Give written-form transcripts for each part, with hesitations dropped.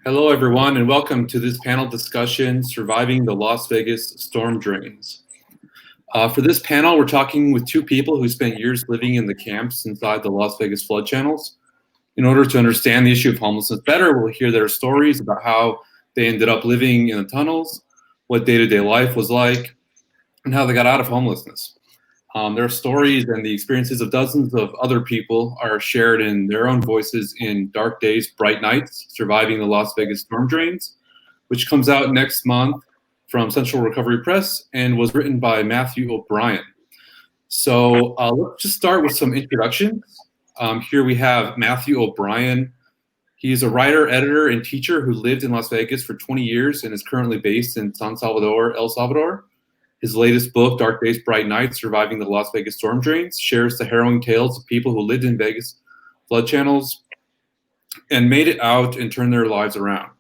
Hello, everyone, and welcome to this panel discussion, Surviving the Las Vegas Storm Drains. For this panel, we're talking with two people who spent years living in the camps inside the Las Vegas flood channels. In order to understand the issue of homelessness better, we'll hear their stories about how they ended up living in the tunnels, what day-to-day life was like, and how they got out of homelessness. Their stories and the experiences of dozens of other people are shared in their own voices in Dark Days, Bright Nights, Surviving the Las Vegas Storm Drains, which comes out next month from Central Recovery Press and was written by Matthew O'Brien. So let's just start with some introductions. Here we have Matthew O'Brien. He's a writer, editor, and teacher who lived in Las Vegas for 20 years and is currently based in San Salvador, El Salvador. His latest book, Dark Days, Bright Nights, Surviving the Las Vegas Storm Drains, shares the harrowing tales of people who lived in Vegas flood channels and made it out and turned their lives around.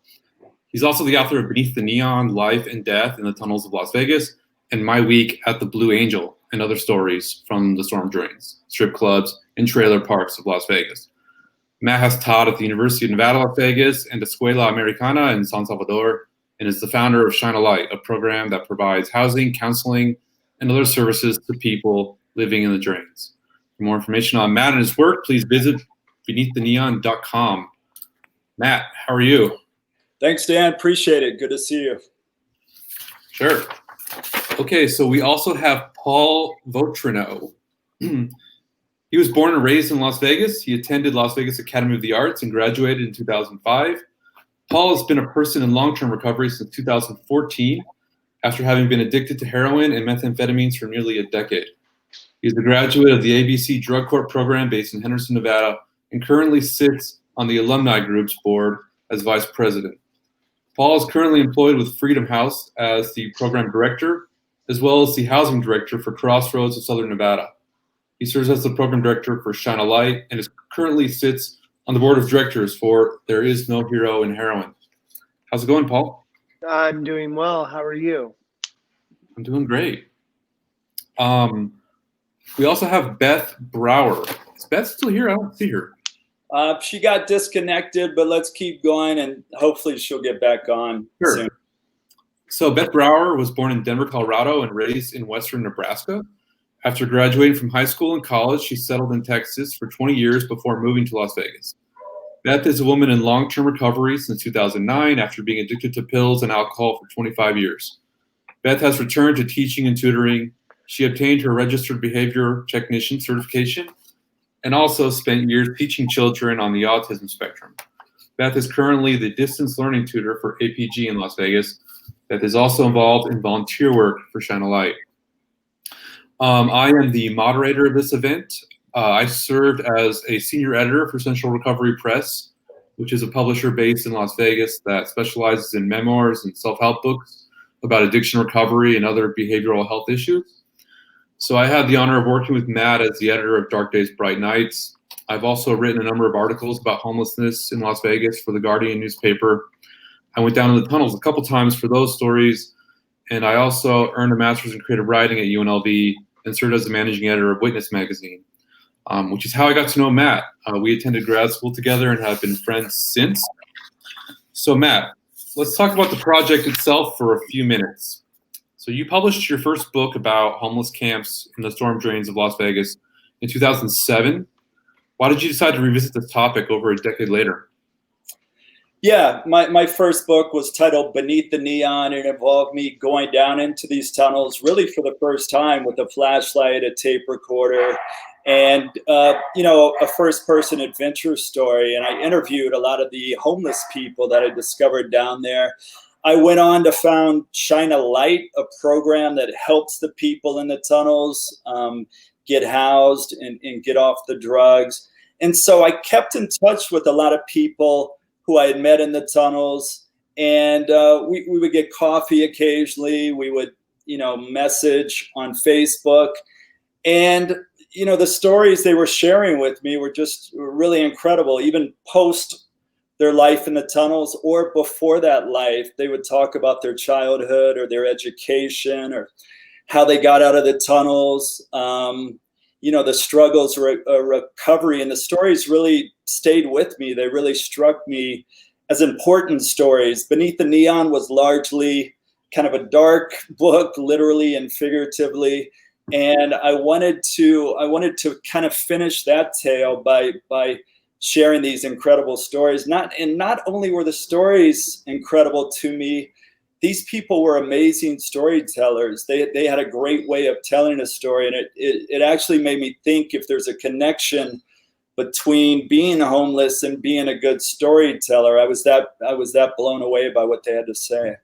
He's also the author of Beneath the Neon, Life and Death in the Tunnels of Las Vegas, and My Week at the Blue Angel, and other stories from the storm drains, strip clubs, and trailer parks of Las Vegas. Matt has taught at the University of Nevada, Las Vegas, and Escuela Americana in San Salvador, and is the founder of Shine a Light, a program that provides housing, counseling, and other services to people living in the drains. For more information on Matt and his work, please visit beneaththeneon.com. Matt, how are you? Thanks, Dan. Appreciate it. Good to see you. Sure. Okay, so we also have Paul Vautrinot. He was born and raised in Las Vegas. He attended Las Vegas Academy of the Arts and graduated in 2005. Paul has been a person in long-term recovery since 2014 after having been addicted to heroin and methamphetamines for nearly a decade. He is a graduate of the ABC Drug Court program based in Henderson, Nevada, and currently sits on the alumni group's board as vice president. Paul is currently employed with Freedom House as the program director, as well as the housing director for Crossroads of Southern Nevada. He serves as the program director for Shine a Light and currently sits on the board of directors for There Is No Hero in Heroin. How's it going, Paul? I'm doing well. How are you? I'm doing great. We also have Beth Brower. Is Beth still here? I don't see her. She got disconnected, but let's keep going and hopefully she'll get back on soon. So Beth Brower was born in Denver, Colorado and raised in western Nebraska. After graduating from high school and college, she settled in Texas for 20 years before moving to Las Vegas. Beth is a woman in long-term recovery since 2009 after being addicted to pills and alcohol for 25 years. Beth has returned to teaching and tutoring. She obtained her registered behavior technician certification and also spent years teaching children on the autism spectrum. Beth is currently the distance learning tutor for APG in Las Vegas. Beth is also involved in volunteer work for Shine a Light. I am the moderator of this event. I served as a senior editor for Central Recovery Press, which is a publisher based in Las Vegas that specializes in memoirs and self-help books about addiction recovery and other behavioral health issues. So I had the honor of working with Matt as the editor of Dark Days, Bright Nights. I've also written a number of articles about homelessness in Las Vegas for the Guardian newspaper. I went down to the tunnels a couple times for those stories, and I also earned a master's in creative writing at UNLV and served as the managing editor of Witness magazine, which is how I got to know Matt. We attended grad school together and have been friends since. So Matt, let's talk about the project itself for a few minutes. So you published your first book about homeless camps in the storm drains of Las Vegas in 2007. Why did you decide to revisit this topic over a decade later? Yeah, my first book was titled Beneath the Neon. It involved me going down into these tunnels really for the first time with a flashlight, a tape recorder, and a first-person adventure story. And I interviewed a lot of the homeless people that I discovered down there. I went on to found Shine a Light, a program that helps the people in the tunnels get housed and get off the drugs. And so I kept in touch with a lot of people who I had met in the tunnels, and we would get coffee occasionally. We would, message on Facebook, and the stories they were sharing with me were just really incredible. Even post their life in the tunnels or before that life, they would talk about their childhood or their education or how they got out of the tunnels. The struggles, recovery, and the stories really stayed with me. They really struck me as important stories. Beneath the Neon was largely kind of a dark book, literally and figuratively. And I wanted to kind of finish that tale by sharing these incredible stories. Not only were the stories incredible to me, these people were amazing storytellers. They had a great way of telling a story, and it actually made me think if there's a connection between being homeless and being a good storyteller. I was that blown away by what they had to say.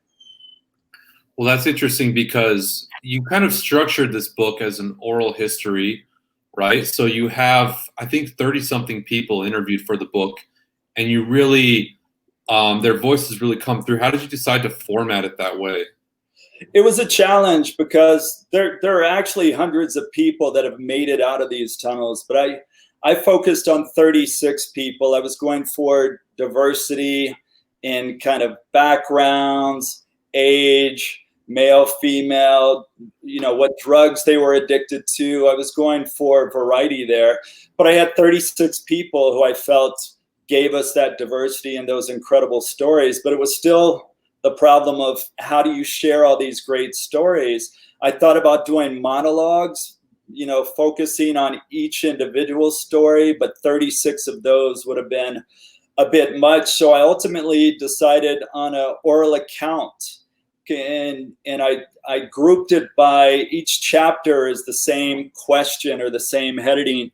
Well, that's interesting because you kind of structured this book as an oral history, right? So you have, I think, 30-something people interviewed for the book, and you really, their voices really come through. How did you decide to format it that way? It was a challenge because there are actually hundreds of people that have made it out of these tunnels, but I focused on 36 people. I was going for diversity in kind of backgrounds, age, male, female, what drugs they were addicted to. I was going for variety there, but I had 36 people who I felt gave us that diversity and those incredible stories, but it was still the problem of how do you share all these great stories? I thought about doing monologues, focusing on each individual story, but 36 of those would have been a bit much. So I ultimately decided on an oral account, and I grouped it by each chapter is the same question or the same heading.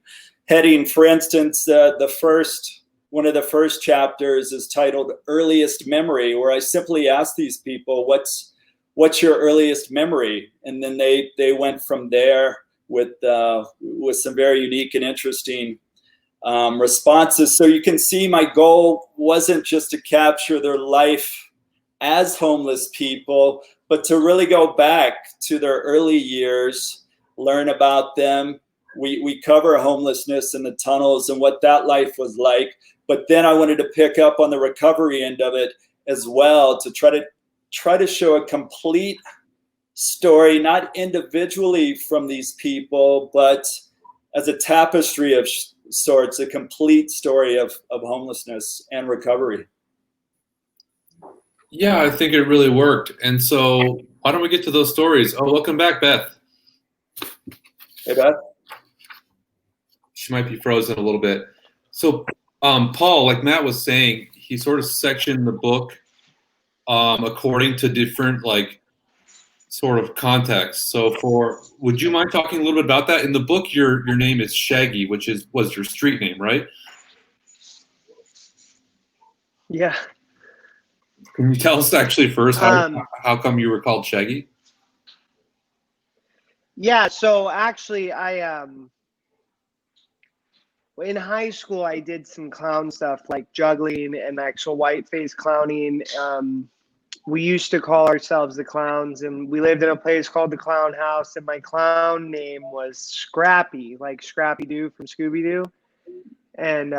For instance, one of the first chapters is titled "Earliest Memory," where I simply asked these people, "What's your earliest memory?" And then they went from there with some very unique and interesting responses. So you can see my goal wasn't just to capture their life as homeless people, but to really go back to their early years, learn about them. We cover homelessness in the tunnels and what that life was like. But then I wanted to pick up on the recovery end of it as well, to try to show a complete story, not individually from these people, but as a tapestry of sorts, a complete story of homelessness and recovery. Yeah, I think it really worked. And so why don't we get to those stories? Oh, welcome back, Beth. Hey, Beth. She might be frozen a little bit. So Paul, like Matt was saying, he sort of sectioned the book according to different sort of context. So would you mind talking a little bit about that? In the book, your name is Shaggy, which was your street name, right? Yeah. Can you tell us actually first how come you were called Shaggy? Yeah, so actually in high school I did some clown stuff like juggling and actual white face clowning. We used to call ourselves the Clowns, and we lived in a place called the Clown House, and my clown name was Scrappy, like Scrappy-Doo from Scooby-Doo. And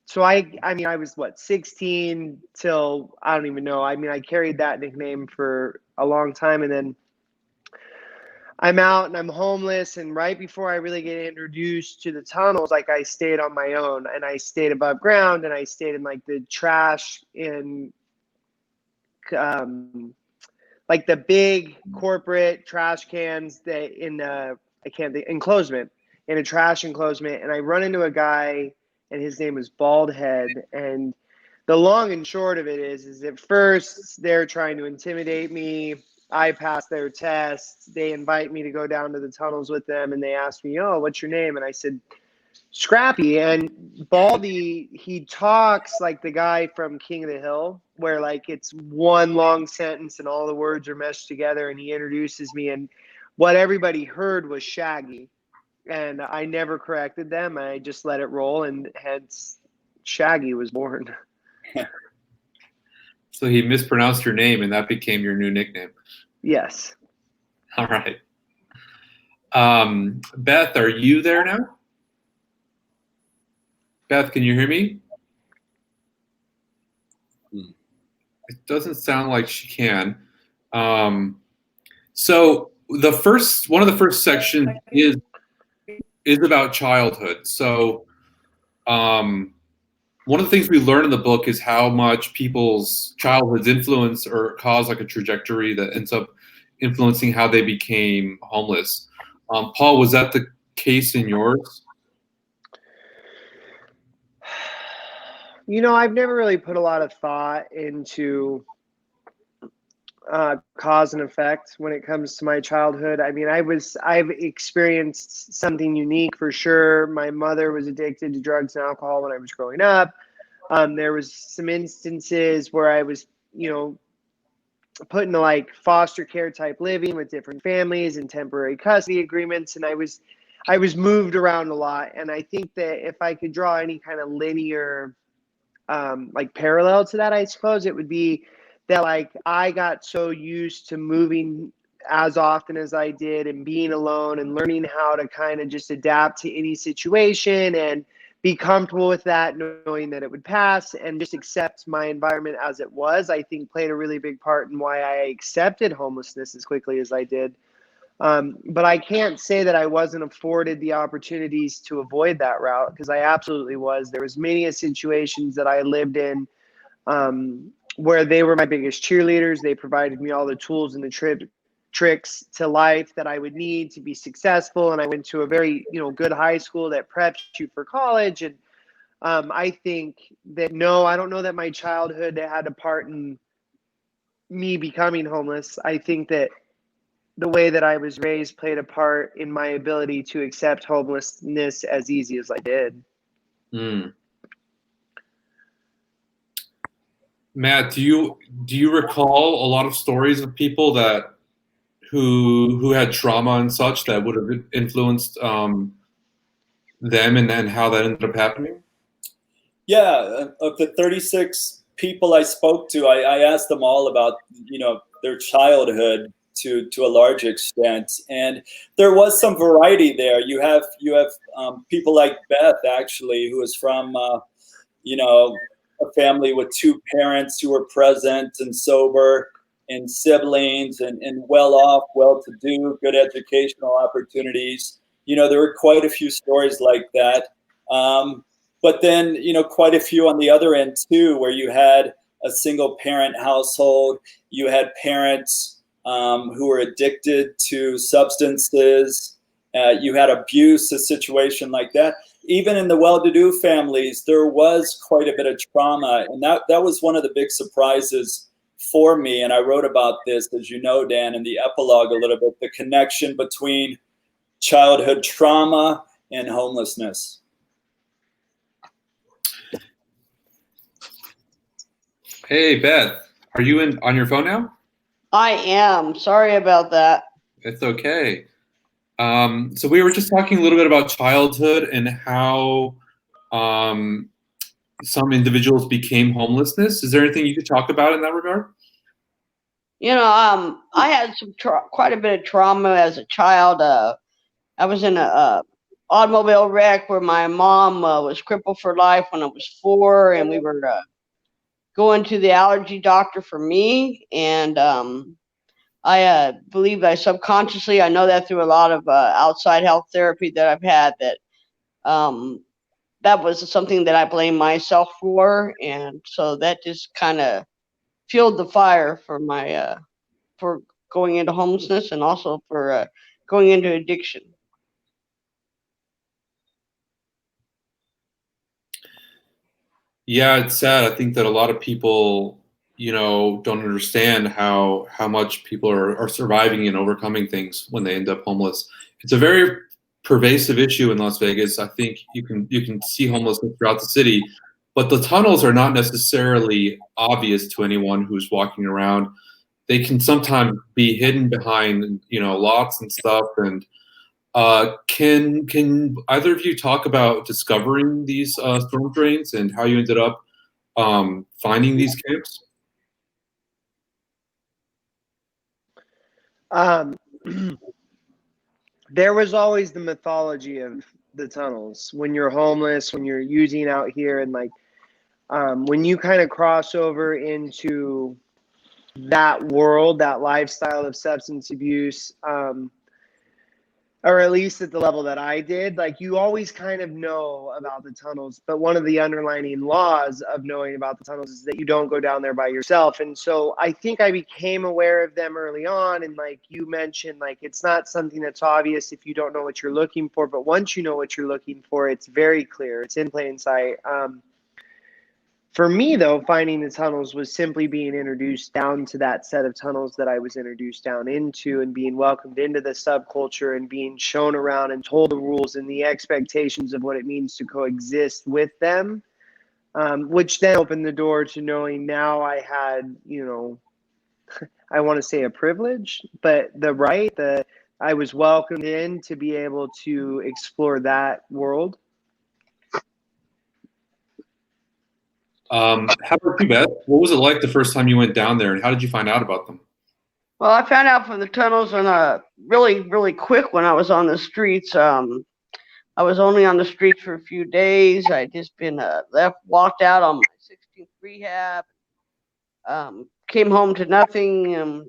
so I was 16 till I don't even know. I carried that nickname for a long time, and then I'm out and I'm homeless. And right before I really get introduced to the tunnels, I stayed on my own, and I stayed above ground, and I stayed in the trash in the big corporate trash cans in the enclosement, in a trash enclosement. And I run into a guy, and his name is Bald Head. And the long and short of it is at first they're trying to intimidate me. I pass their tests. They invite me to go down to the tunnels with them, and they ask me, "Oh, what's your name?" And I said, Scrappy. And Baldy, he talks like the guy from King of the Hill, where it's one long sentence and all the words are meshed together, and he introduces me, and what everybody heard was Shaggy. And I never corrected them. I just let it roll, and hence Shaggy was born. So he mispronounced your name, and that became your new nickname. Yes. All right. Beth, are you there now? Beth, can you hear me? It doesn't sound like she can. So one of the first sections is about childhood. So one of the things we learn in the book is how much people's childhoods influence or cause like a trajectory that ends up influencing how they became homeless. Paul, was that the case in yours? You know, I've never really put a lot of thought into cause and effect when it comes to my childhood. I mean, I've experienced something unique for sure. My mother was addicted to drugs and alcohol when I was growing up. There was some instances where I was, you know, put into like foster care type living with different families and temporary custody agreements, and I was moved around a lot. And I think that if I could draw any kind of linear like parallel to that, I suppose it would be that like I got so used to moving as often as I did and being alone and learning how to kind of just adapt to any situation and be comfortable with that, knowing that it would pass and just accept my environment as it was, I think played a really big part in why I accepted homelessness as quickly as I did. But I can't say that I wasn't afforded the opportunities to avoid that route, because I absolutely was. There was many situations that I lived in where they were my biggest cheerleaders. They provided me all the tools and the tricks to life that I would need to be successful. And I went to a very, you know, good high school that preps you for college. And I think that, no, I don't know that my childhood had a part in me becoming homeless. I think that the way that I was raised played a part in my ability to accept homelessness as easy as I did. Mm. Matt, do you recall a lot of stories of people that who had trauma and such that would have influenced them, and then how that ended up happening? Yeah, of the 36 people I spoke to, I asked them all about, you know, their childhood to a large extent, and there was some variety there. You have people like Beth, actually, who is from you know, a family with two parents who were present and sober, and siblings, and well off, well to do, good educational opportunities. You know, there were quite a few stories like that. But then, you know, quite a few on the other end too, where you had a single parent household, you had parents who were addicted to substances, you had abuse, a situation like that. Even in the well-to-do families, there was quite a bit of trauma, and that was one of the big surprises for me. And I wrote about this, as you know, Dan, in the epilogue a little bit, the connection between childhood trauma and homelessness. Hey, Beth, are you on your phone now? I am. Sorry about that. It's okay. So we were just talking a little bit about childhood and how some individuals became homelessness. Is there anything you could talk about in that regard? You know, I had quite a bit of trauma as a child. I was in a automobile wreck where my mom was crippled for life when I was 4, and we were going to the allergy doctor for me. And I believe I subconsciously, I know that through a lot of outside health therapy that I've had, that that was something that I blame myself for. And so that just kind of fueled the fire for my for going into homelessness, and also for going into addiction. Yeah, it's sad. I think that a lot of people, you know, don't understand how much people are surviving and overcoming things when they end up homeless. It's a very pervasive issue in Las Vegas. I think you can see homelessness throughout the city, but the tunnels are not necessarily obvious to anyone who's walking around. They can sometimes be hidden behind, you know, lots and stuff. And can either of you talk about discovering these storm drains and how you ended up finding these camps? Um, there was always the mythology of the tunnels when you're homeless, when you're using out here, and like when you kind of cross over into that world, that lifestyle of substance abuse. or at least at the level that I did, like you always kind of know about the tunnels, but one of the underlining laws of knowing about the tunnels is that you don't go down there by yourself. And so I think I became aware of them early on. And like you mentioned, like it's not something that's obvious if you don't know what you're looking for, but once you know what you're looking for, it's very clear. It's in plain sight. For me, though, finding the tunnels was simply being introduced down to that set of tunnels that I was introduced down into, and being welcomed into the subculture and being shown around and told the rules and the expectations of what it means to coexist with them, which then opened the door to knowing now I had, I want to say a privilege, but the right, I was welcomed in to be able to explore that world. How about you, Beth? What was it like the first time you went down there, and how did you find out about them? Well, I found out from the tunnels really, really quick when I was on the streets. I was only on the streets for a few days. I just been walked out on my 16th rehab. Came home to nothing.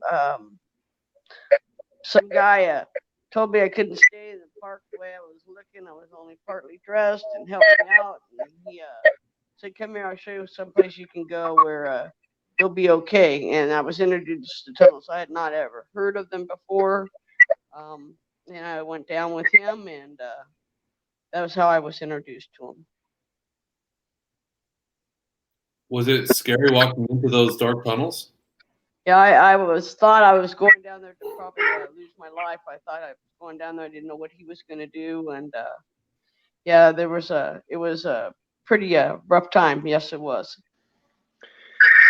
Some guy told me I couldn't stay in the park the way I was looking. I was only partly dressed, and helped me out. And he said, "Come here, I'll show you someplace you can go where you'll be okay." And I was introduced to tunnels. I had not ever heard of them before. And I went down with him, and that was how I was introduced to them. Was it scary walking into those dark tunnels? Yeah, I thought I was going down there to probably lose my life. I thought I was going down there. I didn't know what he was going to do, and yeah, it was a pretty rough time. Yes, it was.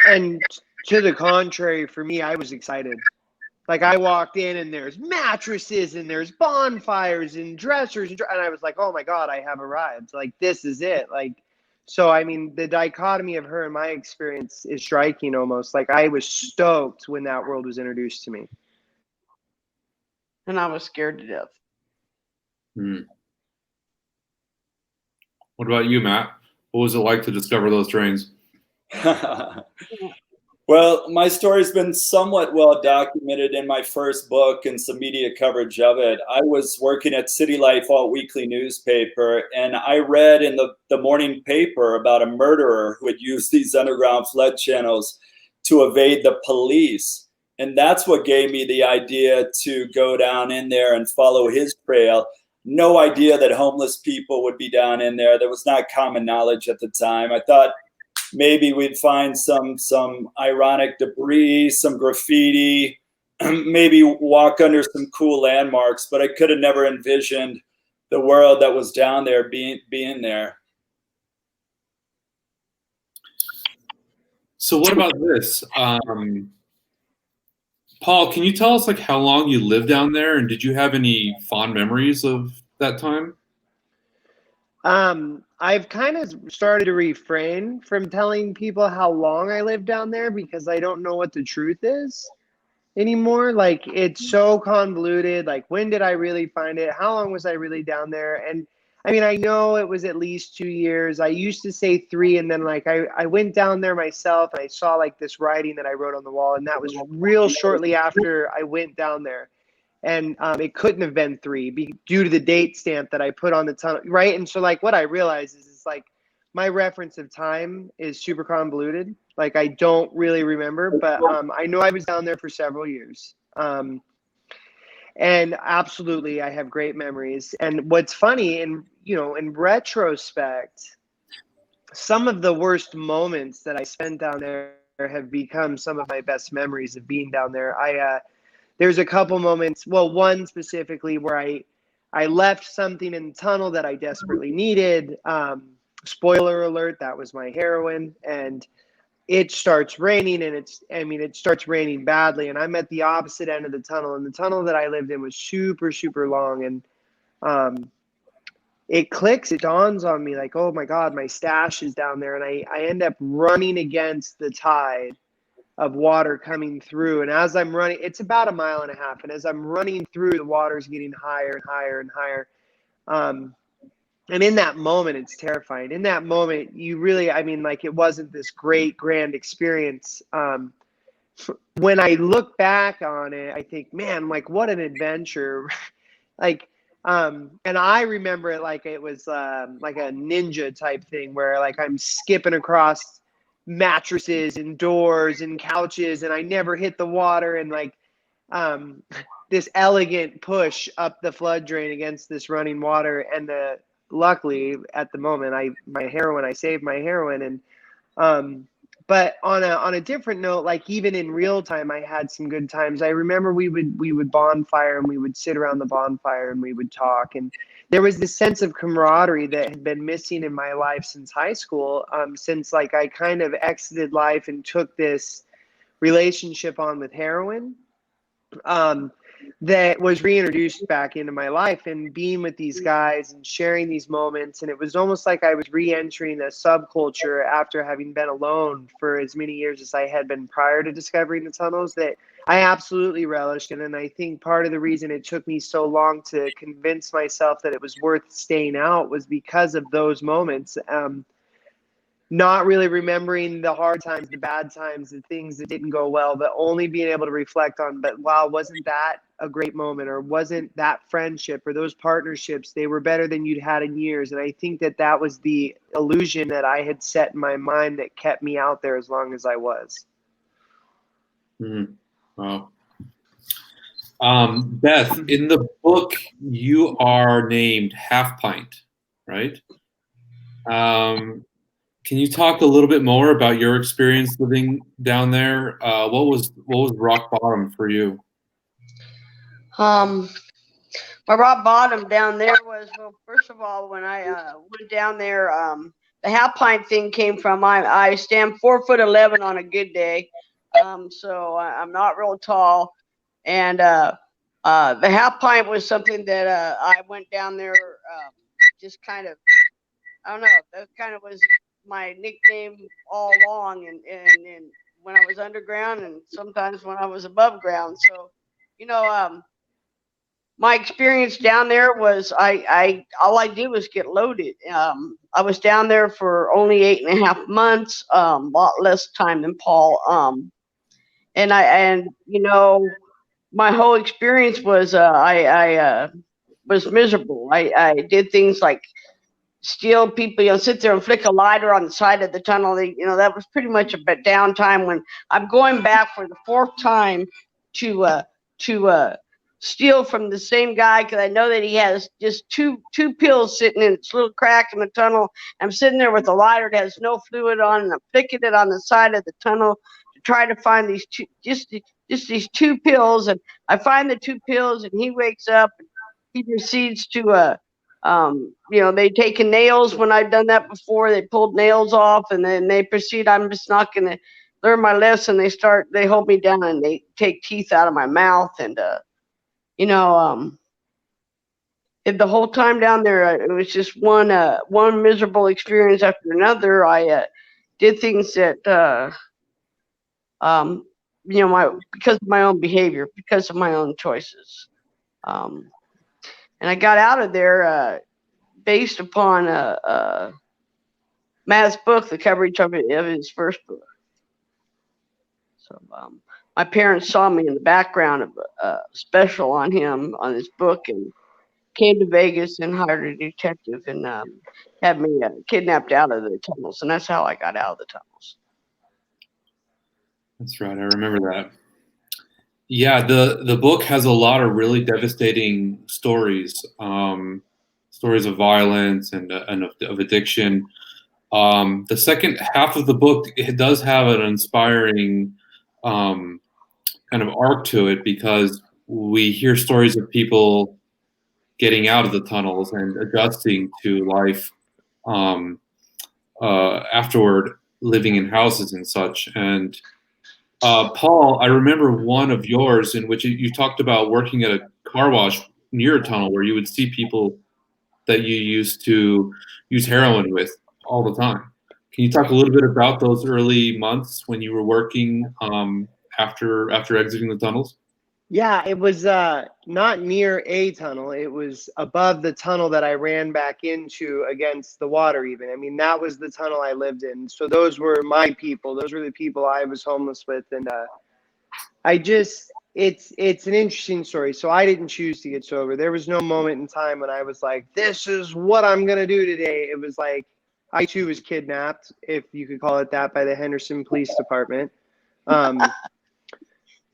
And to the contrary, for me, I was excited. Like I walked in and there's mattresses and there's bonfires and dressers and I was like, oh my God, I have arrived. Like this is it. Like, so I mean, the dichotomy of her and my experience is striking almost. Like I was stoked when that world was introduced to me. And I was scared to death. What about you, Matt? What was it like to discover those drains? Well, my story's been somewhat well documented in my first book and some media coverage of it. I was working at City Life All Weekly newspaper, and I read in the morning paper about a murderer who had used these underground flood channels to evade the police. And that's what gave me the idea to go down in there and follow his trail. No idea that homeless people would be down in there. There was not common knowledge at the time. I thought maybe we'd find some ironic debris, some graffiti, maybe walk under some cool landmarks, but I could have never envisioned the world that was down there being there. So what about this? Paul, can you tell us like how long you lived down there, and did you have any fond memories of that time? I've kind of started to refrain from telling people how long I lived down there because I don't know what the truth is anymore. Like it's so convoluted. Like when did I really find it? How long was I really down there? And I mean, I know it was at least 2 years. I used to say 3, and then like I went down there myself and I saw like this writing that I wrote on the wall, and that was real shortly after I went down there. And it couldn't have been 3 due to the date stamp that I put on the tunnel, right? And so like what I realized is like my reference of time is super convoluted. Like I don't really remember, but I know I was down there for several years. And absolutely, I have great memories. And what's funny, in retrospect, some of the worst moments that I spent down there have become some of my best memories of being down there. There's a couple moments, well, one specifically where I left something in the tunnel that I desperately needed. Spoiler alert, that was my heroin. And it starts raining, and it starts raining badly. And I'm at the opposite end of the tunnel, and the tunnel that I lived in was super, super long. And it clicks, it dawns on me like, oh my God, my stash is down there. And I end up running against the tide of water coming through. And as I'm running, it's about 1.5 miles. And as I'm running through, the water's getting higher and higher and higher. And in that moment, it's terrifying. In that moment, you really, like it wasn't this great, grand experience. When I look back on it, I think, man, like what an adventure. Like And I remember it like it was like a ninja type thing where like I'm skipping across mattresses and doors and couches and I never hit the water, and like um, this elegant push up the flood drain against this running water. And luckily at the moment I saved my heroin. And but on a different note, like even in real time, I had some good times. I remember we would bonfire and we would sit around the bonfire and we would talk. And there was this sense of camaraderie that had been missing in my life since high school, since like I kind of exited life and took this relationship on with heroin. That was reintroduced back into my life, and being with these guys and sharing these moments. And it was almost like I was re-entering a subculture after having been alone for as many years as I had been prior to discovering the tunnels, that I absolutely relished in. And I think part of the reason it took me so long to convince myself that it was worth staying out was because of those moments. Not really remembering the hard times, the bad times, the things that didn't go well, but only being able to reflect on, but wow, wasn't that a great moment? Or wasn't that friendship or those partnerships, they were better than you'd had in years. And I think that was the illusion that I had set in my mind that kept me out there as long as I was. Wow. Beth, in the book, you are named Half Pint, right? Can you talk a little bit more about your experience living down there? What was rock bottom for you? My rock bottom down there was, well, first of all, when I went down there, the half pint thing came from I stand 4'11" on a good day, so I'm not real tall, and the half pint was something that I went down there just kind of, I don't know, that kind of was my nickname all along, and when I was underground and sometimes when I was above ground. So, you know, my experience down there was I all I did was get loaded. I was down there for only 8.5 months, a lot less time than Paul. And you know, my whole experience was I was miserable. I did things like steal people, you know, sit there and flick a lighter on the side of the tunnel. You know, that was pretty much a bit downtime. When I'm going back for the fourth time to steal from the same guy, because I know that he has just two pills sitting in this little crack in the tunnel. I'm sitting there with a lighter that has no fluid on, and I'm flicking it on the side of the tunnel to try to find these two, just these two pills. And I find the two pills, and he wakes up and he proceeds to you know, they taken nails when I've done that before. They pulled nails off, and then they proceed. I'm just not going to learn my lesson. They hold me down and they take teeth out of my mouth. And, you know, the whole time down there, it was just one miserable experience after another. I did things that, you know, because of my own behavior, because of my own choices. And I got out of there based upon Matt's book, the coverage of his first book. So my parents saw me in the background of a special on him on his book, and came to Vegas and hired a detective and had me kidnapped out of the tunnels, and that's how I got out of the tunnels. That's right. I remember that. Yeah, the book has a lot of really devastating stories, stories of violence and of addiction. The second half of the book, it does have an inspiring kind of arc to it, because we hear stories of people getting out of the tunnels and adjusting to life afterward, living in houses and such. And Paul, I remember one of yours in which you talked about working at a car wash near a tunnel where you would see people that you used to use heroin with all the time. Can you talk a little bit about those early months when you were working after exiting the tunnels? Yeah, it was not near a tunnel. It was above the tunnel that I ran back into against the water even. I mean, that was the tunnel I lived in. So those were my people. Those were the people I was homeless with. And I just, it's an interesting story. So I didn't choose to get sober. There was no moment in time when I was like, this is what I'm going to do today. It was like, I too was kidnapped, if you could call it that, by the Henderson Police Department.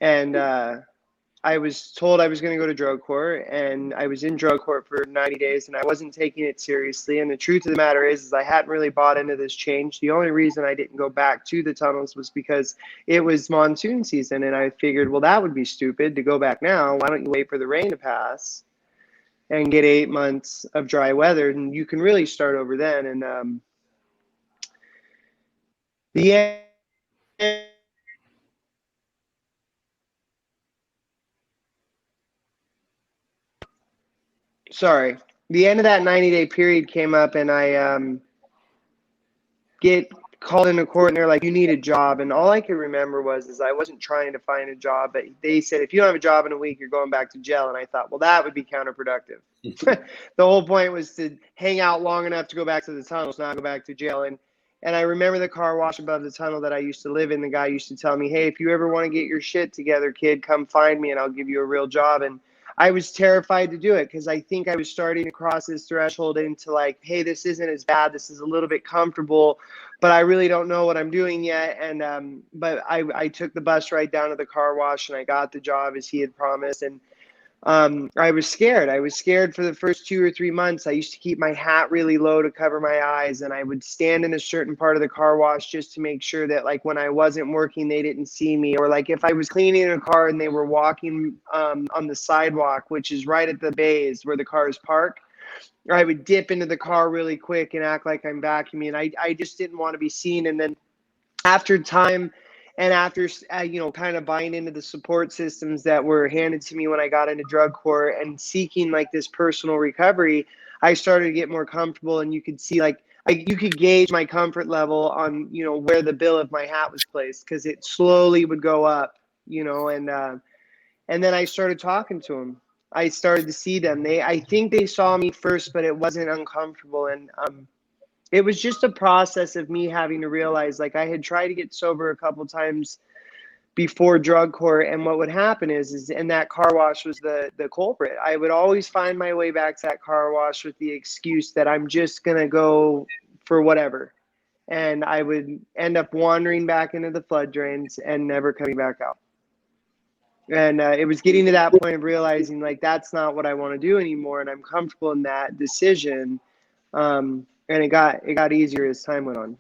And I was told I was going to go to drug court, and I was in drug court for 90 days, and I wasn't taking it seriously. And the truth of the matter is I hadn't really bought into this change. The only reason I didn't go back to the tunnels was because it was monsoon season, and I figured, well, that would be stupid to go back now. Why don't you wait for the rain to pass and get 8 months of dry weather, and you can really start over then. And the end. Sorry, the end of that 90-day period came up, and I get called into court, and they're like, you need a job. And all I could remember was I wasn't trying to find a job, but they said, if you don't have a job in a week, you're going back to jail. And I thought, well, that would be counterproductive. The whole point was to hang out long enough to go back to the tunnels, not go back to jail. And I remember the car wash above the tunnel that I used to live in. The guy used to tell me, hey, if you ever want to get your shit together, kid, come find me and I'll give you a real job. And I was terrified to do it because I think I was starting to cross this threshold into like, hey, this isn't as bad. This is a little bit comfortable, but I really don't know what I'm doing yet. And but I took the bus right down to the car wash, and I got the job as he had promised. And I was scared. I was scared for the first 2 or 3 months. I used to keep my hat really low to cover my eyes, and I would stand in a certain part of the car wash just to make sure that, like, when I wasn't working, they didn't see me. Or like if I was cleaning a car and they were walking on the sidewalk, which is right at the bays where the cars park, I would dip into the car really quick and act like I'm vacuuming. And I just didn't want to be seen. And then after time, and after, kind of buying into the support systems that were handed to me when I got into drug court and seeking like this personal recovery, I started to get more comfortable, and you could see you could gauge my comfort level on, where the bill of my hat was placed, because it slowly would go up, and then I started talking to them. I started to see them. I think they saw me first, but it wasn't uncomfortable. And it was just a process of me having to realize, like, I had tried to get sober a couple times before drug court, and what would happen and that car wash was the culprit. I would always find my way back to that car wash with the excuse that I'm just gonna go for whatever, and I would end up wandering back into the flood drains and never coming back out. And it was getting to that point of realizing, like, that's not what I want to do anymore, and I'm comfortable in that decision. And it got easier as time went on.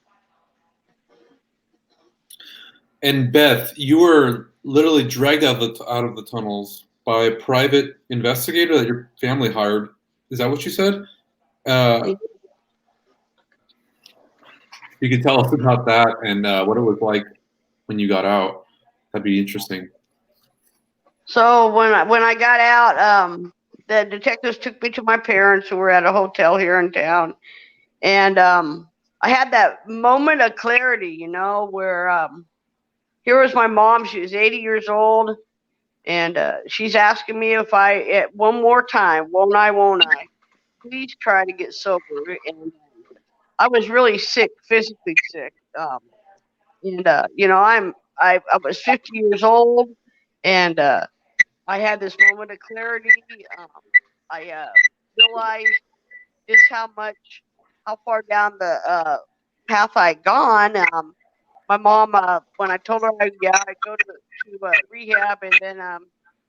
And Beth, you were literally dragged out of the tunnels by a private investigator that your family hired. Is that what you said? You could tell us about that and what it was like when you got out. That'd be interesting. So when I got out, the detectives took me to my parents, who were at a hotel here in town. And I had that moment of clarity, where here was my mom. She was 80 years old, and she's asking me if one more time, won't I, please try to get sober. And I was really sick, physically sick. I was 50 years old, and I had this moment of clarity. I realized just how far down the path I'd gone. My mom, when I told her I'd go to rehab, and then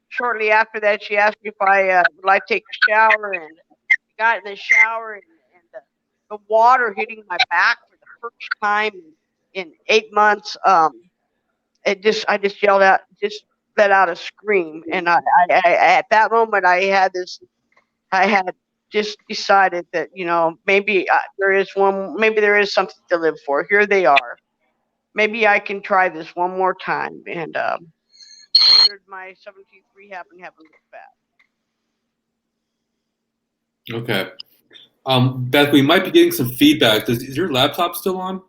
shortly after that, she asked me if I would like to take a shower, and I got in the shower, and the water hitting my back for the first time in 8 months. I just yelled out, just let out a scream, and I at that moment I had just decided that, maybe there is something to live for. Here they are. Maybe I can try this one more time. And I entered my 17th rehab and haven't looked back. Okay. Beth, we might be getting some feedback. Is your laptop still on?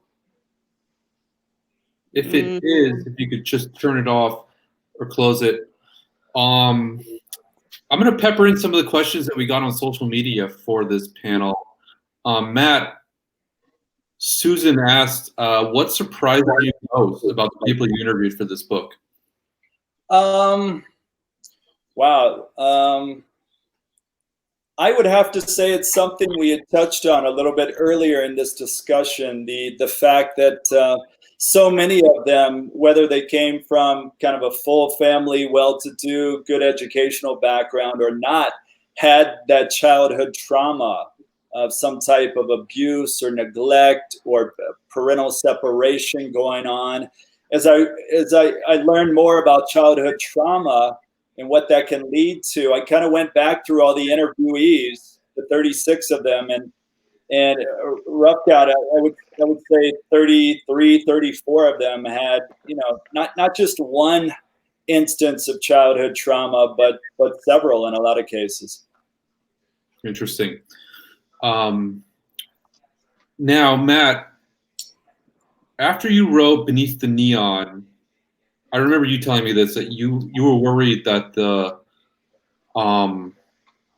If it is, if you could just turn it off or close it. I'm going to pepper in some of the questions that we got on social media for this panel. Matt, Susan asked, what surprised you most about the people you interviewed for this book? Wow. I would have to say it's something we had touched on a little bit earlier in this discussion. The fact that so many of them, whether they came from kind of a full family, well-to-do, good educational background or not, had that childhood trauma of some type of abuse or neglect or parental separation going on. As I learned more about childhood trauma and what that can lead to, I kind of went back through all the interviewees, the 36 of them, and rough out, I would say 33, 34 of them had, not just one instance of childhood trauma, but several in a lot of cases. Interesting. Now, Matt, after you wrote Beneath the Neon, I remember you telling me this, that you were worried that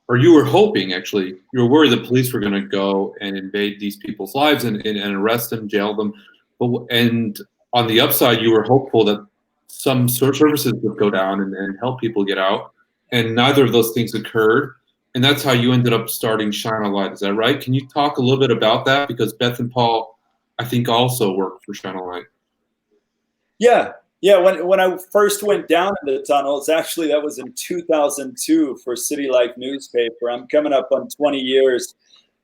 or you were hoping, actually, you were worried the police were going to go and invade these people's lives and arrest them, jail them. And on the upside, you were hopeful that some services would go down and help people get out. And neither of those things occurred. And that's how you ended up starting Shine a Light. Is that right? Can you talk a little bit about that? Because Beth and Paul, I think, also work for Shine a Light. Yeah. When I first went down in the tunnels, actually, that was in 2002 for City Life newspaper. I'm coming up on 20 years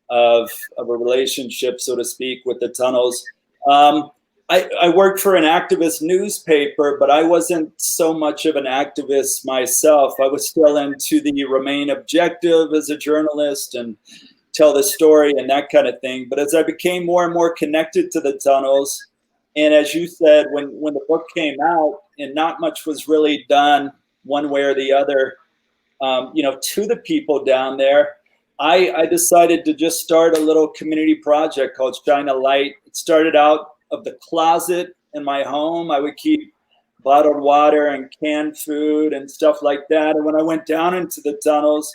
of a relationship, so to speak, with the tunnels. I worked for an activist newspaper, but I wasn't so much of an activist myself. I was still into the remain objective as a journalist and tell the story and that kind of thing. But as I became more and more connected to the tunnels, and as you said, when the book came out and not much was really done one way or the other, to the people down there, I decided to just start a little community project called Shine a Light. It started out of the closet in my home. I would keep bottled water and canned food and stuff like that. And when I went down into the tunnels,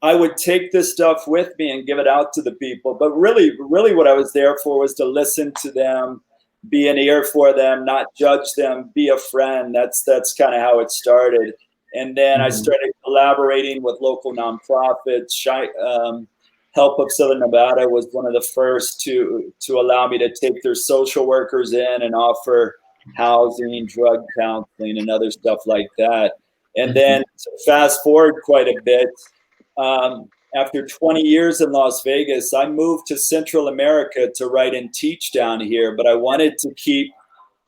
I would take this stuff with me and give it out to the people. But really what I was there for was to listen to them, be an ear for them, not judge them, be a friend. That's kind of how it started. And then I started collaborating with local nonprofits. Help of Southern Nevada was one of the first to allow me to take their social workers in and offer housing, drug counseling, and other stuff like that. And then fast forward quite a bit, after 20 years in Las Vegas, I moved to Central America to write and teach down here, but I wanted to keep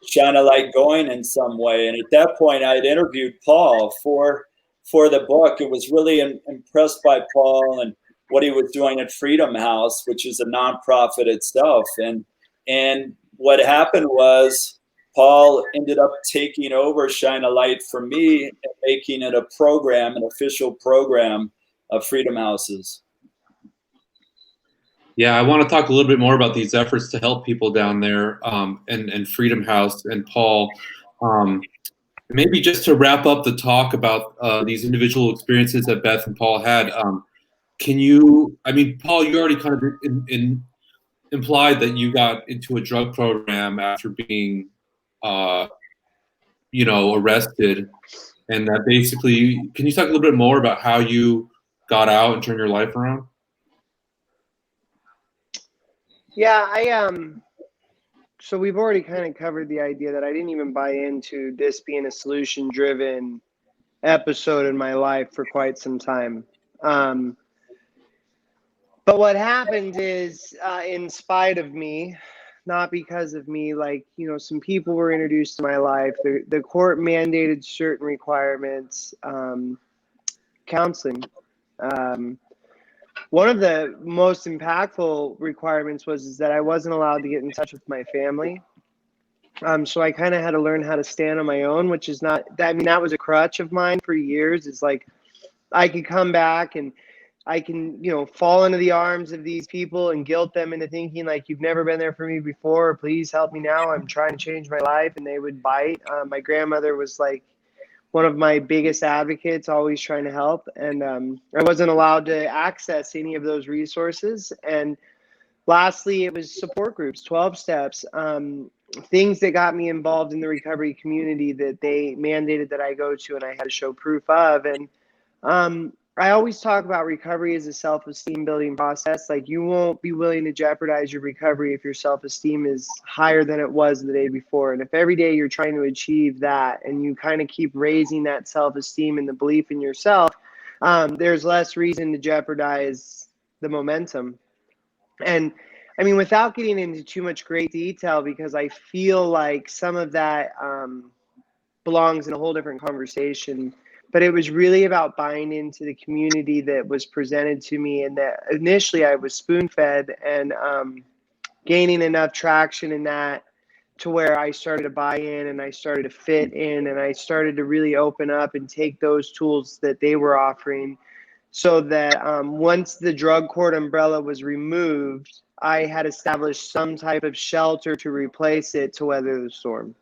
Shine a Light going in some way. And at that point, I had interviewed Paul for the book. It was really impressed by Paul and what he was doing at Freedom House, which is a nonprofit itself. And what happened was Paul ended up taking over Shine a Light for me and making it a program, an official program of Freedom Houses. Yeah, I want to talk a little bit more about these efforts to help people down there, and Freedom House and Paul. Maybe just to wrap up the talk about these individual experiences that Beth and Paul had. Can you? I mean, Paul, you already kind of implied that you got into a drug program after being, arrested, and that basically. Can you talk a little bit more about how you got out and turned your life around? Yeah, so we've already kind of covered the idea that I didn't even buy into this being a solution-driven episode in my life for quite some time. But what happened is, in spite of me, not because of me, some people were introduced to my life. The court mandated certain requirements, counseling. One of the most impactful requirements was that I wasn't allowed to get in touch with my family. So I kind of had to learn how to stand on my own, which is not, that was a crutch of mine for years. It's like, I could come back and I can, fall into the arms of these people and guilt them into thinking like, you've never been there for me before. Please help me now. I'm trying to change my life. And they would bite. My grandmother was like one of my biggest advocates, always trying to help. And I wasn't allowed to access any of those resources. And lastly, it was support groups, 12 steps, things that got me involved in the recovery community that they mandated that I go to and I had to show proof of. And I always talk about recovery as a self-esteem building process. Like, you won't be willing to jeopardize your recovery if your self-esteem is higher than it was the day before. And if every day you're trying to achieve that and you kind of keep raising that self-esteem and the belief in yourself, there's less reason to jeopardize the momentum. And I mean, without getting into too much great detail, because I feel like some of that belongs in a whole different conversation, but it was really about buying into the community that was presented to me, and that initially I was spoon-fed, and gaining enough traction in that to where I started to buy in and I started to fit in and I started to really open up and take those tools that they were offering, so that once the drug court umbrella was removed, I had established some type of shelter to replace it to weather the storm.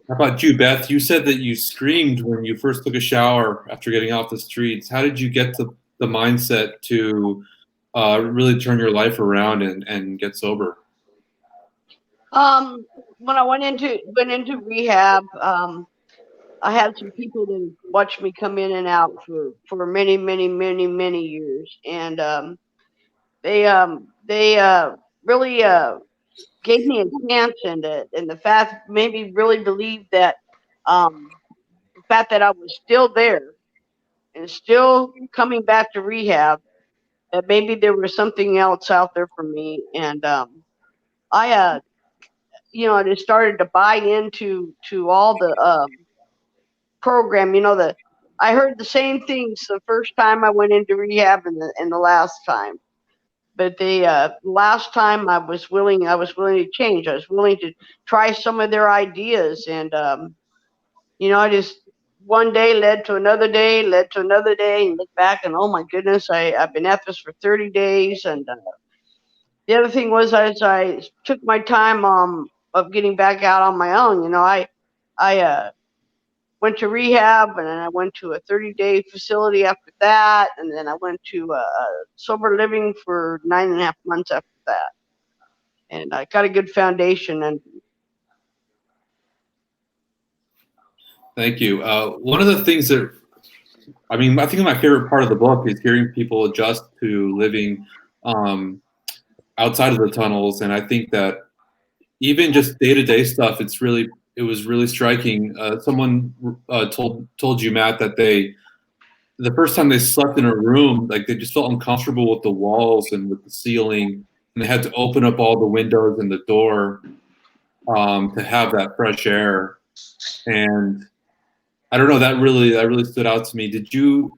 How about you, Beth? You said that you screamed when you first took a shower after getting off the streets. How did you get to the mindset to really turn your life around and get sober? When I went into rehab, I had some people that watched me come in and out for many years, and they really gave me a chance, and the fact made me really believe that the fact that I was still there and still coming back to rehab, that maybe there was something else out there for me, and I I just started to buy into all the program. I heard the same things the first time I went into rehab and the last time. But the last time I was willing to change. I was willing to try some of their ideas, and I just one day led to another day, and look back and oh my goodness, I've been at this for 30 days, and the other thing was as I took my time of getting back out on my own. I went to rehab, and then I went to a 30-day facility after that, and then I went to sober living for 9.5 months after that, and I got a good foundation. And Thank you. One of the things that, I think my favorite part of the book is hearing people adjust to living outside of the tunnels. And I think that even just day-to-day stuff, it was really striking. Someone told you, Matt, that the first time they slept in a room, like they just felt uncomfortable with the walls and with the ceiling, and they had to open up all the windows and the door to have that fresh air. And I don't know, that really stood out to me. Did you,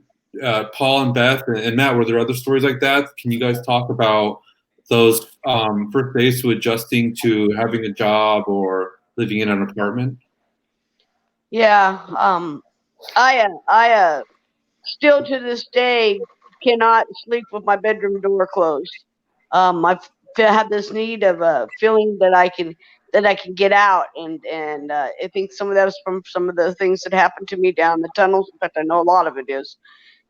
Paul and Beth and Matt, were there other stories like that? Can you guys talk about those first days to adjusting to having a job or living in an apartment? yeah, I still to this day cannot sleep with my bedroom door closed. Have this need of feeling that I can get out, and I think some of that is from some of the things that happened to me down the tunnels. In fact, I know a lot of it is,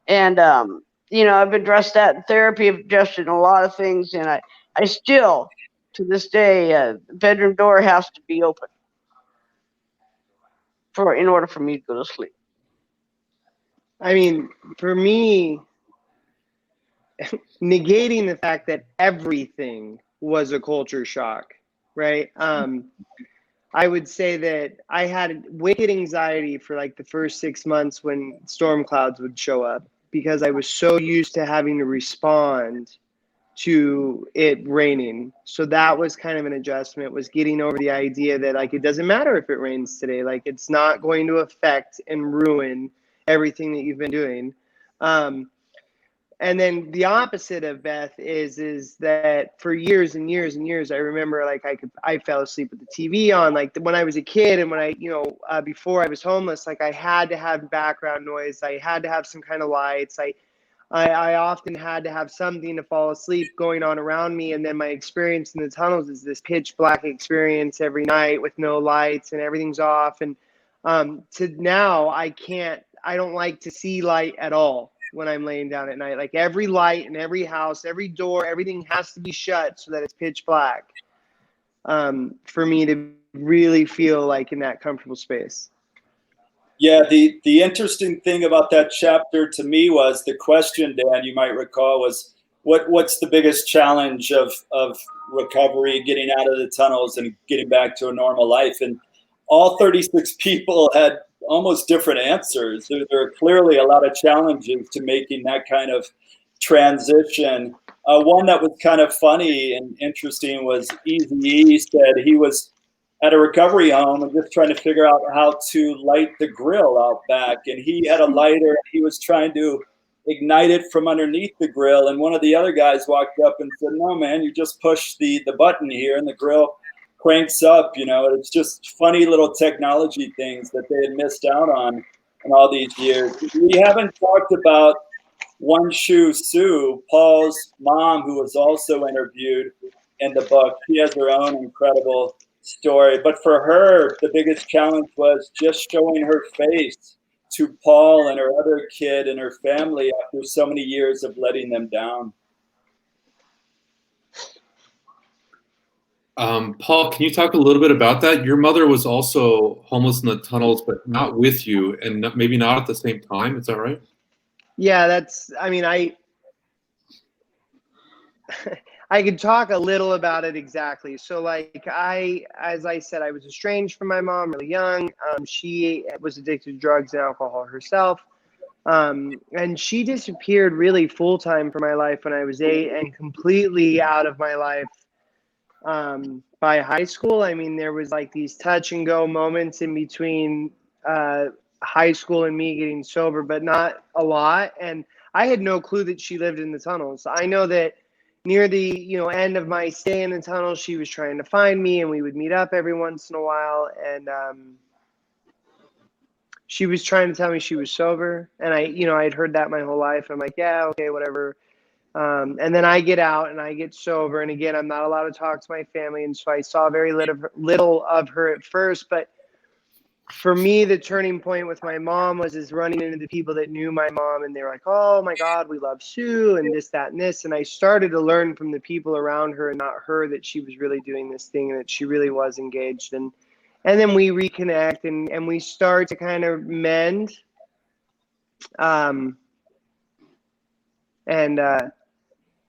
and I've addressed that in therapy, I've addressed it in a lot of things, and I still to this day the bedroom door has to be open in order for me to go to sleep. I mean, for me, negating the fact that everything was a culture shock, right? I would say that I had wicked anxiety for like the first 6 months when storm clouds would show up, because I was so used to having to respond to it raining. So that was kind of an adjustment, was getting over the idea that like it doesn't matter if it rains today, like it's not going to affect and ruin everything that you've been doing. And then the opposite of Beth is that for years and years and years, I remember like I fell asleep with the TV on, like when I was a kid, and when I before I was homeless, like I had to have background noise, I had to have some kind of lights, I often had to have something to fall asleep going on around me. And then my experience in the tunnels is this pitch black experience every night with no lights and everything's off. And to now I don't like to see light at all. when I'm laying down at night. Like every light in every house, every door, everything has to be shut so that it's pitch black, for me to really feel like in that comfortable space. Yeah, the interesting thing about that chapter to me was the question, Dan, you might recall, was what's the biggest challenge of recovery, getting out of the tunnels and getting back to a normal life? And all 36 people had almost different answers. There are clearly a lot of challenges to making that kind of transition. One that was kind of funny and interesting was Eazy-E said he was at a recovery home and just trying to figure out how to light the grill out back. And he had a lighter. He was trying to ignite it from underneath the grill. And one of the other guys walked up and said, "No, man, you just push the button here and the grill cranks up." You know, it's just funny little technology things that they had missed out on in all these years. We haven't talked about One Shoe Sue, Paul's mom, who was also interviewed in the book. She has her own incredible story. But for her, the biggest challenge was just showing her face to Paul and her other kid and her family after so many years of letting them down. Paul, can you talk a little bit about that? Your mother was also homeless in the tunnels, but not with you, and maybe not at the same time. Is that right? Yeah, I could talk a little about it exactly. So like as I said, I was estranged from my mom really young. She was addicted to drugs and alcohol herself. And she disappeared really full time from my life when I was 8 and completely out of my life by high school. I mean, there was like these touch and go moments in between high school and me getting sober, but not a lot. And I had no clue that she lived in the tunnels. I know that near the end of my stay in the tunnels, she was trying to find me, and we would meet up every once in a while. And she was trying to tell me she was sober, and I'd heard that my whole life. I'm like, yeah, okay, whatever. And then I get out and I get sober, and again, I'm not allowed to talk to my family, and so I saw very little of her at first. But for me, the turning point with my mom was running into the people that knew my mom, and they were like, "Oh my God, we love Sue," and this, that, and this. And I started to learn from the people around her and not her that she was really doing this thing and that she really was engaged. And then we reconnect and we start to kind of mend.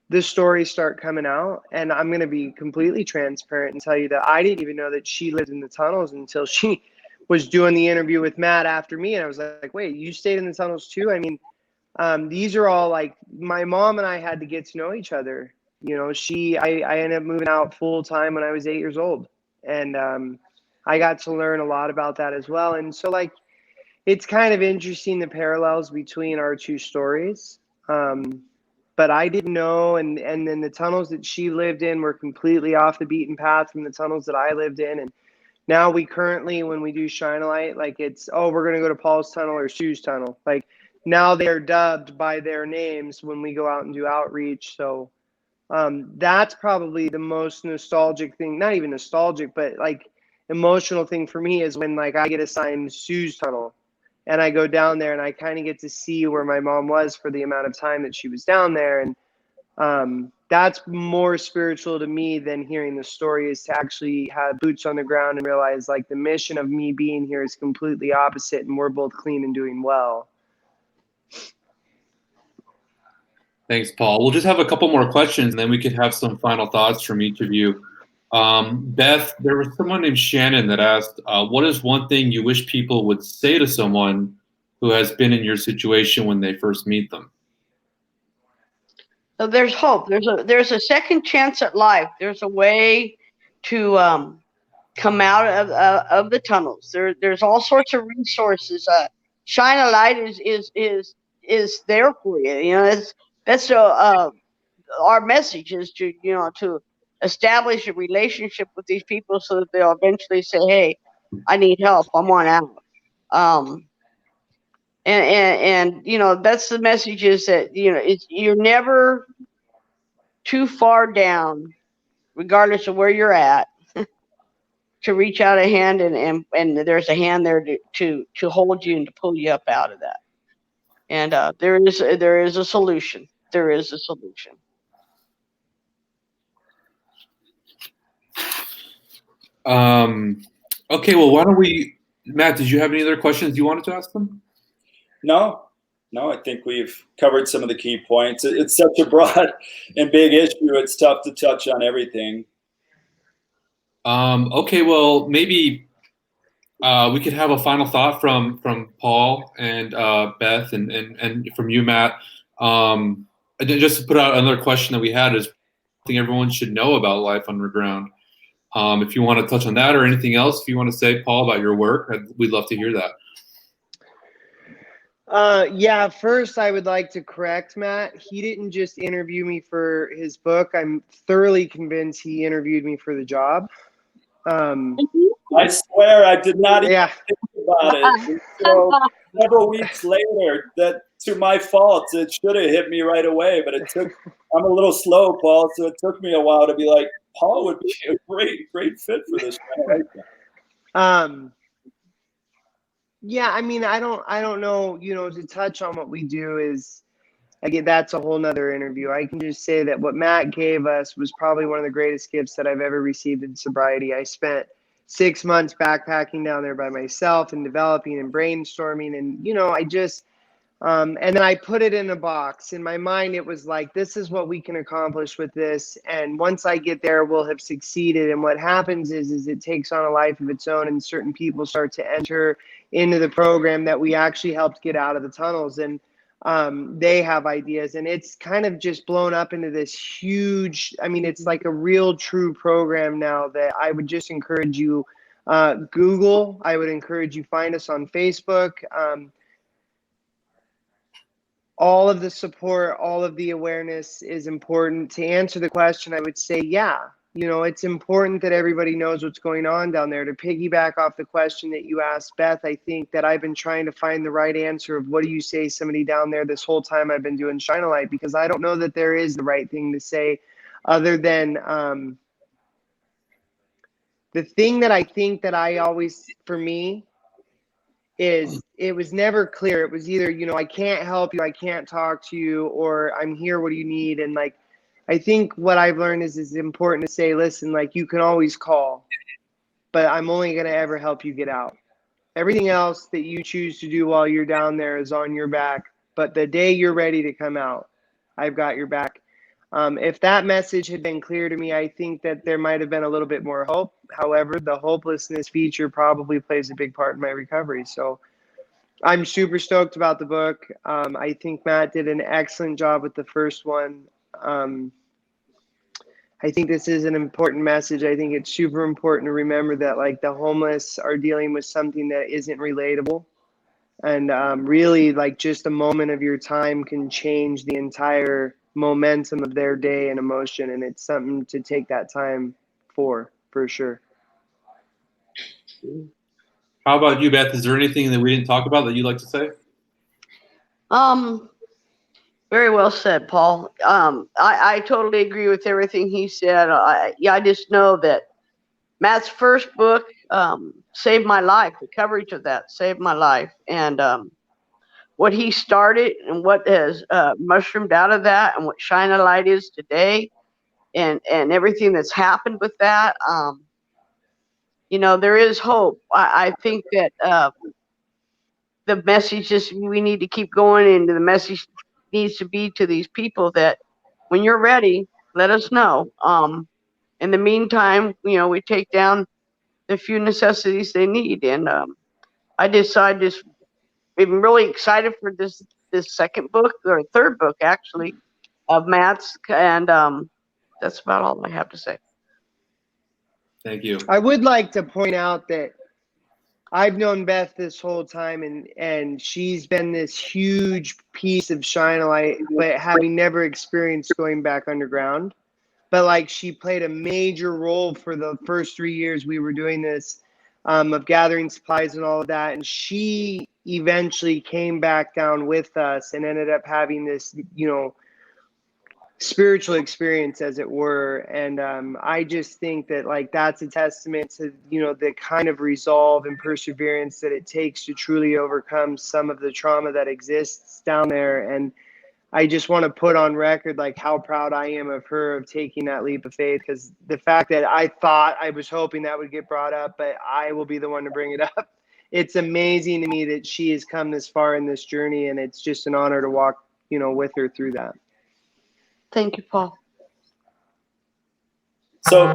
The stories start coming out, and I'm going to be completely transparent and tell you that I didn't even know that she lived in the tunnels until she was doing the interview with Matt after me. And I was like, wait, you stayed in the tunnels too? I mean, these are all like, my mom and I had to get to know each other. I ended up moving out full time when I was 8 years old. And I got to learn a lot about that as well. And so like, it's kind of interesting, the parallels between our two stories. But I didn't know, and then the tunnels that she lived in were completely off the beaten path from the tunnels that I lived in. And now we currently, when we do Shine a Light, like it's, we're going to go to Paul's tunnel or Sue's tunnel. Like now they're dubbed by their names when we go out and do outreach. So that's probably the most nostalgic thing, not even nostalgic, but like emotional thing for me is when like I get assigned Sue's tunnel. And I go down there and I kind of get to see where my mom was for the amount of time that she was down there. And that's more spiritual to me than hearing the story, is to actually have boots on the ground and realize like the mission of me being here is completely opposite, and we're both clean and doing well. Thanks, Paul. We'll just have a couple more questions, and then we could have some final thoughts from each of you. Beth, there was someone named Shannon that asked, what is one thing you wish people would say to someone who has been in your situation when they first meet them? So there's hope. There's a second chance at life. There's a way to come out of the tunnels. There's all sorts of resources. Shine a Light is there for you. That's our message is to establish a relationship with these people so that they'll eventually say, hey, I need help, I'm on out. And that's the message, is that you're never too far down, regardless of where you're at, to reach out a hand, and there's a hand there to hold you and to pull you up out of that. And there is a solution. There is a solution. Okay, well, why don't we, Matt, did you have any other questions you wanted to ask them? No, I think we've covered some of the key points. It's such a broad and big issue. It's tough to touch on everything. Okay, well, maybe we could have a final thought from Paul and Beth and from you, Matt. Just to put out another question that we had is, I think everyone should know about life underground. If you want to touch on that or anything else, if you want to say, Paul, about your work, we'd love to hear that. Yeah, first I would like to correct Matt. He didn't just interview me for his book. I'm thoroughly convinced he interviewed me for the job. I swear I did not even think about it. So several weeks later, that to my fault, it should have hit me right away, but I'm a little slow, Paul, so it took me a while to be like, Paul would be a great fit for this. Yeah, I mean, I don't know, to touch on what we do is, again, that's a whole nother interview. I can just say that what Matt gave us was probably one of the greatest gifts that I've ever received in sobriety. I spent 6 months backpacking down there by myself and developing and brainstorming. And, I just, and then I put it in a box. In my mind, it was like, this is what we can accomplish with this. And once I get there, we'll have succeeded. And what happens is it takes on a life of its own, and certain people start to enter into the program that we actually helped get out of the tunnels. And they have ideas, and it's kind of just blown up into this huge, I mean, it's like a real true program now that I would just encourage you, Google. I would encourage you find us on Facebook. All of the support, all of the awareness is important. To answer the question, I would say, yeah, it's important that everybody knows what's going on down there. To piggyback off the question that you asked, Beth, I think that I've been trying to find the right answer of what do you say somebody down there this whole time I've been doing Shine a Light, because I don't know that there is the right thing to say other than the thing that I think that I always, for me, is it was never clear. It was either, I can't help you, I can't talk to you, or I'm here, what do you need? And like, I think what I've learned is it's important to say, listen, like, you can always call, but I'm only going to ever help you get out. Everything else that you choose to do while you're down there is on your back. But the day you're ready to come out, I've got your back. If that message had been clear to me, I think that there might have been a little bit more hope. However, the hopelessness feature probably plays a big part in my recovery. So I'm super stoked about the book. I think Matt did an excellent job with the first one. I think this is an important message. I think it's super important to remember that, like, the homeless are dealing with something that isn't relatable. And really, like, just a moment of your time can change the entire momentum of their day and emotion. And it's something to take that time for sure. How about you, Beth? Is there anything that we didn't talk about that you'd like to say? Very well said, Paul. I totally agree with everything he said. I just know that Matt's first book saved my life. The coverage of that saved my life. And what he started and what has mushroomed out of that, and what Shine a Light is today, and everything that's happened with that, there is hope. I think that the message is we need to keep going, and the message needs to be to these people that when you're ready, let us know. In the meantime, we take down the few necessities they need. And I'm really excited for this second book, or third book actually, of Matt's. And that's about all I have to say. Thank you. I would like to point out that I've known Beth this whole time, and she's been this huge piece of Shine a Light, but having never experienced going back underground. But like, she played a major role for the first 3 years we were doing this, of gathering supplies and all of that. And she eventually came back down with us and ended up having this, spiritual experience, as it were. And I just think that like that's a testament to, you know, the kind of resolve and perseverance that it takes to truly overcome some of the trauma that exists down there. And I just want to put on record like how proud I am of her of taking that leap of faith, because the fact that I was hoping that would get brought up, but I will be the one to bring it up. It's amazing to me that she has come this far in this journey, and it's just an honor to walk, you know, with her through that. Thank you, Paul. So,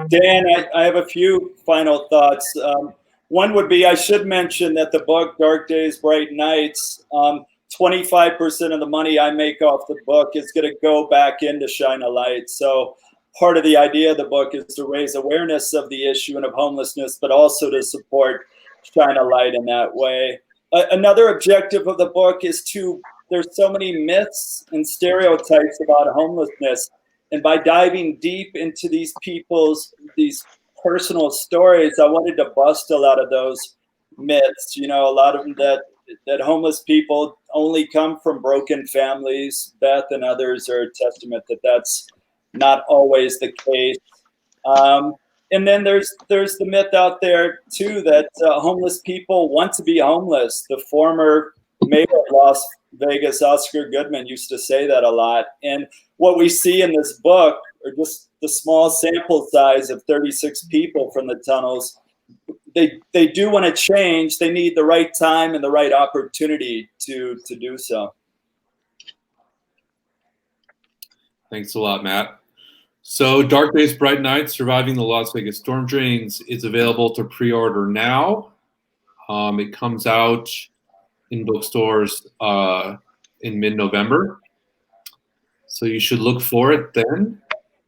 Dan, I have a few final thoughts. One would be, I should mention that the book, Dark Days, Bright Nights, 25% of the money I make off the book is going to go back into Shine a Light. So part of the idea of the book is to raise awareness of the issue and of homelessness, but also to support Shine a Light in that way. Another objective of the book is there's so many myths and stereotypes about homelessness. And by diving deep into these personal stories, I wanted to bust a lot of those myths. You know, a lot of them that homeless people only come from broken families. Beth and others are a testament that that's not always the case. And then there's the myth out there too that homeless people want to be homeless. The former mayor of Las Vegas, Oscar Goodman, used to say that a lot. And what we see in this book are just the small sample size of 36 people from the tunnels. They do want to change. They need the right time and the right opportunity to do so. Thanks a lot, Matt. So Dark Days, Bright Nights, Surviving the Las Vegas Storm Drains is available to pre-order now. It comes out in bookstores in mid-November. So you should look for it then.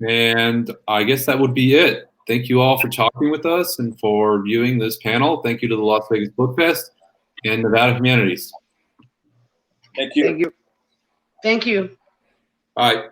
And I guess that would be it. Thank you all for talking with us and for viewing this panel. Thank you to the Las Vegas Book Fest and Nevada Humanities. Thank you. Thank you. Thank you. Bye.